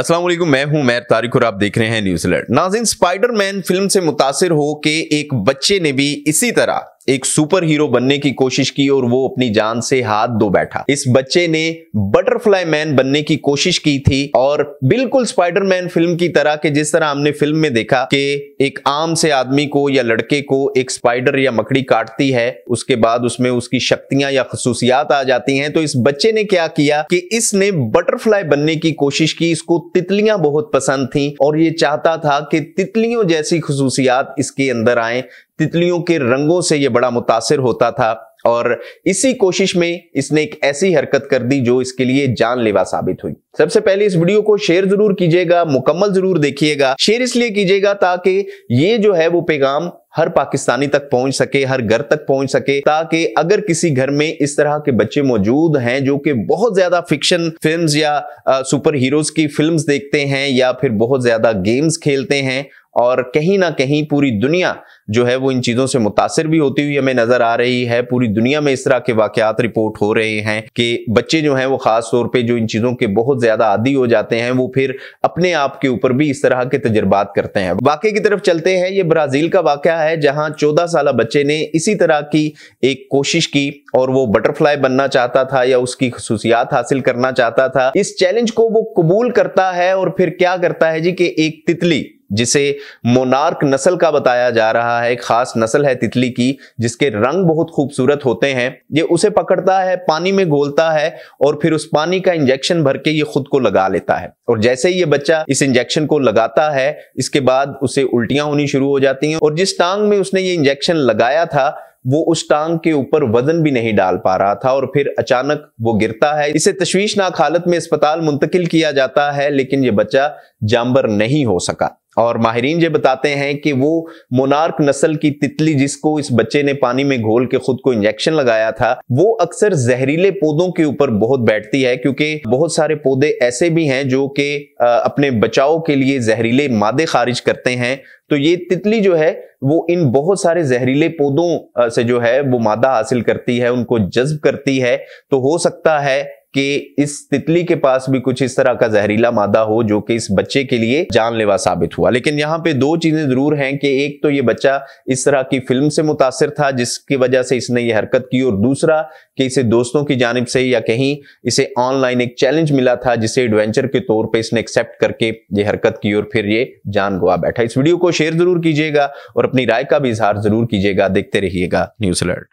अस्सलाम वालेकुम, मैं हूं मैर तारिक और आप देख रहे हैं न्यूज़ अलर्ट। नाज़रीन, स्पाइडरमैन फिल्म से मुतासिर हो के एक बच्चे ने भी इसी तरह एक सुपर हीरो बनने की कोशिश की और वो अपनी जान से हाथ धो बैठा। इस बच्चे ने बटरफ्लाई मैन बनने की कोशिश की थी और बिल्कुल स्पाइडरमैन फिल्म की तरह के जिस तरह हमने फिल्म में देखा कि एक आम से आदमी को या लड़के को एक स्पाइडर या मकड़ी काटती है, उसके बाद उसमें उसकी शक्तियां या खसूसियात आ जाती हैं। तो इस बच्चे ने क्या किया कि इसने बटरफ्लाई बनने की कोशिश की। इसको तितलियां बहुत पसंद थी और ये चाहता था कि तितलियों जैसी खसूसियात इसके अंदर आए। तितलियों के रंगों से ये बड़ा मुतासिर होता था और इसी कोशिश में इसने एक ऐसी हरकत कर दी जो इसके लिए जानलेवा साबित हुई। सबसे पहले इस वीडियो को शेयर जरूर कीजिएगा, मुकम्मल जरूर देखिएगा। शेयर इसलिए कीजिएगा ताकि ये जो है वो पैगाम हर पाकिस्तानी तक पहुंच सके, हर घर तक पहुंच सके, ताकि अगर किसी घर में इस तरह के बच्चे मौजूद हैं जो कि बहुत ज्यादा फिक्शन फिल्म्स या सुपर हीरोज की फिल्म्स देखते हैं या फिर बहुत ज्यादा गेम्स खेलते हैं और कहीं ना कहीं पूरी दुनिया जो है वो इन चीजों से मुतासिर भी होती हुई हमें नजर आ रही है। पूरी दुनिया में इस तरह के वाकयात रिपोर्ट हो रहे हैं कि बच्चे जो हैं वो खास तौर पे जो इन चीजों के बहुत ज्यादा आदी हो जाते हैं वो फिर अपने आप के ऊपर भी इस तरह के तजुर्बात करते हैं। वाकये की तरफ चलते हैं। ये ब्राजील का वाकया है जहां 14 साल बच्चे ने इसी तरह की एक कोशिश की और वो बटरफ्लाई बनना चाहता था या उसकी खसूसियात हासिल करना चाहता था। इस चैलेंज को वो कबूल करता है और फिर क्या करता है जी कि एक तितली जिसे मोनार्क नस्ल का बताया जा रहा है, एक खास नस्ल है तितली की जिसके रंग बहुत खूबसूरत होते हैं, ये उसे पकड़ता है, पानी में घोलता है और फिर उस पानी का इंजेक्शन भर के ये खुद को लगा लेता है। और जैसे ही ये बच्चा इस इंजेक्शन को लगाता है इसके बाद उसे उल्टियां होनी शुरू हो जाती हैं और जिस टांग में उसने ये इंजेक्शन लगाया था वो उस टांग के ऊपर वजन भी नहीं डाल पा रहा था और फिर अचानक वो गिरता है। इसे तशवीशनाक हालत में अस्पताल मुंतकिल किया जाता है लेकिन ये बच्चा जानबर नहीं हो सका। और माहिरीन ये बताते हैं कि वो मोनार्क नस्ल की तितली जिसको इस बच्चे ने पानी में घोल के खुद को इंजेक्शन लगाया था वो अक्सर जहरीले पौधों के ऊपर बहुत बैठती है, क्योंकि बहुत सारे पौधे ऐसे भी हैं जो कि अपने बचाव के लिए जहरीले मादे खारिज करते हैं। तो ये तितली जो है वो इन बहुत सारे जहरीले पौधों से जो है वो मादा हासिल करती है, उनको जज्ब करती है। तो हो सकता है कि इस तितली के पास भी कुछ इस तरह का जहरीला मादा हो जो कि इस बच्चे के लिए जानलेवा साबित हुआ। लेकिन यहाँ पे दो चीजें जरूर हैं कि एक तो ये बच्चा इस तरह की फिल्म से मुतासिर था जिसकी वजह से इसने ये हरकत की और दूसरा कि इसे दोस्तों की जानिब से या कहीं इसे ऑनलाइन एक चैलेंज मिला था जिसे एडवेंचर के तौर पे इसने एक्सेप्ट करके ये हरकत की और फिर ये जान गवा बैठा। इस वीडियो को शेयर जरूर कीजिएगा और अपनी राय का भी इजहार जरूर कीजिएगा। देखते रहिएगा न्यूज़ अलर्ट।